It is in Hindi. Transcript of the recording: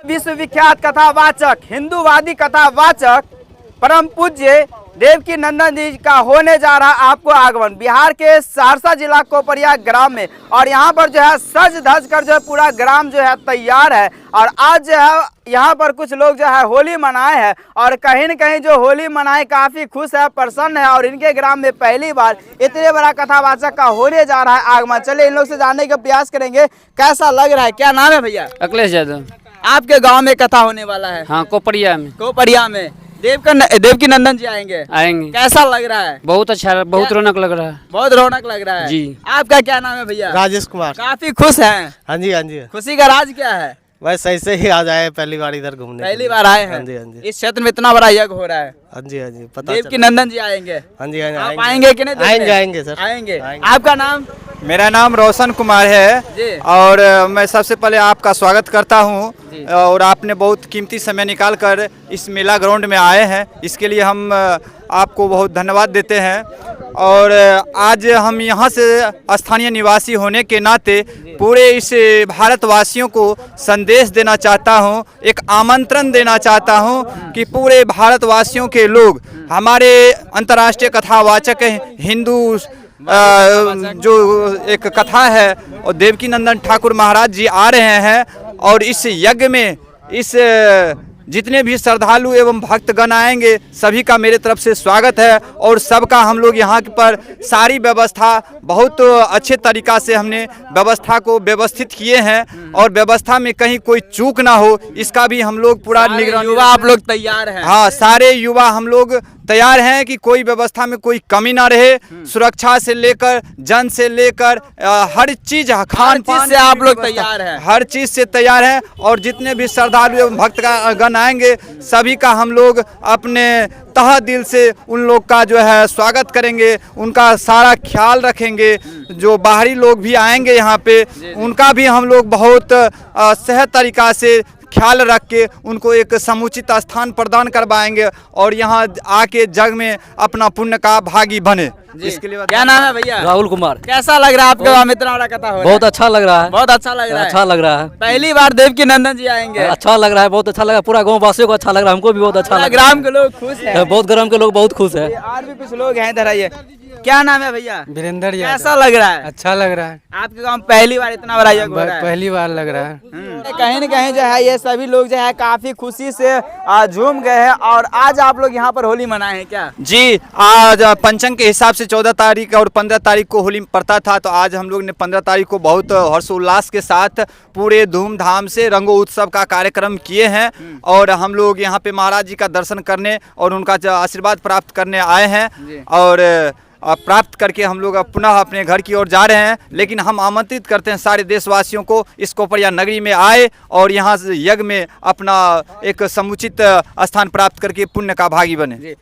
विश्वविख्यात कथावाचक, हिंदूवादी कथावाचक परम पूज्य देवकी नंदन जी का होने जा रहा आपको आगमन बिहार के सहरसा जिला कोपरिया ग्राम में। और यहाँ पर जो है सज धज कर जो है पूरा ग्राम जो है तैयार है। और आज जो है यहाँ पर कुछ लोग जो है होली मनाए हैं और कहीं न कहीं जो होली मनाए काफ़ी खुश है, प्रसन्न है। और इनके ग्राम में पहली बार इतने बड़ा कथावाचक का होने जा रहा है आगमन। चलिए इन लोग से जानने का प्रयास करेंगे कैसा लग रहा है। क्या नाम है भैया? अखिलेश यादव। आपके गाँव में कथा होने वाला है? हाँ, कोपरिया में। कोपरिया में देवकी नंदन जी आएंगे। कैसा लग रहा है? बहुत अच्छा, बहुत रौनक लग रहा है। बहुत रौनक लग रहा है जी। आपका क्या नाम है भैया? राजेश कुमार। काफी खुश हैं? हाँ जी, हाँ जी। खुशी का राज क्या है? बस ऐसे ही आज आए, पहली बार इधर घूमने। पहली बार आए हैं? हाँ जी, हाँ जी। इस क्षेत्र में इतना बड़ा यज्ञ हो रहा है। हाँ जी, हाँ जी। पता देवकी नंदन जी आएंगे? हाँ जी, हाँ जी। आप आएंगे कि नहीं? आएंगे, आएंगे सर। आएंगे। आपका नाम? मेरा नाम रोशन कुमार जी। है और मैं सबसे पहले आपका स्वागत करता हूं। और आपने बहुत कीमती समय निकाल कर इस मेला ग्राउंड में आए हैं, इसके लिए हम आपको बहुत धन्यवाद देते हैं। और आज हम यहां से स्थानीय निवासी होने के नाते पूरे इस भारतवासियों को संदेश देना चाहता हूं, एक आमंत्रण देना चाहता हूं कि पूरे भारतवासियों के लोग हमारे अंतर्राष्ट्रीय कथावाचक हिंदू जो एक कथा है और देवकी नंदन ठाकुर महाराज जी आ रहे हैं। और इस यज्ञ में इस जितने भी श्रद्धालु एवं भक्तगण आएंगे सभी का मेरे तरफ से स्वागत है। और सबका हम लोग यहाँ पर सारी व्यवस्था बहुत अच्छे तरीक़ा से हमने व्यवस्था को व्यवस्थित किए हैं और व्यवस्था में कहीं कोई चूक ना हो इसका भी हम लोग पूरा निगरानी। युवा आप लोग तैयार हैं? हाँ, सारे युवा हम लोग तैयार हैं कि कोई व्यवस्था में कोई कमी ना रहे। सुरक्षा से लेकर जन से लेकर हर चीज, खान पान से आप लोग तैयार हैं? हर चीज से तैयार हैं। और जितने भी श्रद्धालु एवं भक्तगण आएंगे सभी का हम लोग अपने तह दिल से उन लोग का जो है स्वागत करेंगे, उनका सारा ख्याल रखेंगे। जो बाहरी लोग भी आएंगे यहाँ पे उनका भी हम लोग बहुत सही तरीका से ख्याल रख के उनको एक समुचित स्थान प्रदान करवाएंगे और यहाँ आके जग में अपना पुण्य का भागी बने। इसके लिए क्या नाम है भैया? राहुल कुमार। कैसा लग रहा है आपके वहाँ इतना बड़ा कथा हो रहा है? बहुत अच्छा लग रहा है। बहुत अच्छा लग रहा है? अच्छा लग रहा है। पहली बार देवकी नंदन जी आएंगे? अच्छा लग रहा है, बहुत अच्छा लग रहा है। पूरा गाँव वासियों को अच्छा लग रहा है, हमको भी बहुत अच्छा लग रहा है। ग्राम के लोग खुश हैं? बहुत ग्राम के लोग बहुत खुश है। और भी कुछ लोग हैं इधर आइए। क्या नाम है भैया? वीरेंद्र यादव। कैसा लग रहा है? अच्छा लग रहा है। आपके गाँव पहली बार इतना बड़ा यज्ञ हो रहा है? पहली बार लग रहा है। कहीं न कहीं जो है ये सभी लोग जो है काफी खुशी से झूम गए हैं। और आज आप लोग यहाँ पर होली मनाए हैं क्या? जी, आज पंचांग के हिसाब से 14 तारीख और 15 तारीख को होली पड़ता था, तो आज हम लोग ने 15 तारीख को बहुत हर्षोल्लास के साथ पूरे धूमधाम से रंगो उत्सव का कार्यक्रम किए हैं। और हम लोग यहाँ पे महाराज जी का दर्शन करने और उनका आशीर्वाद प्राप्त करने आए हैं। और प्राप्त करके हम लोग पुनः अपने घर की ओर जा रहे हैं। लेकिन हम आमंत्रित करते हैं सारे देशवासियों को इस कोपरिया नगरी में आए और यहाँ यज्ञ में अपना एक समुचित स्थान प्राप्त करके पुण्य का भागी बने।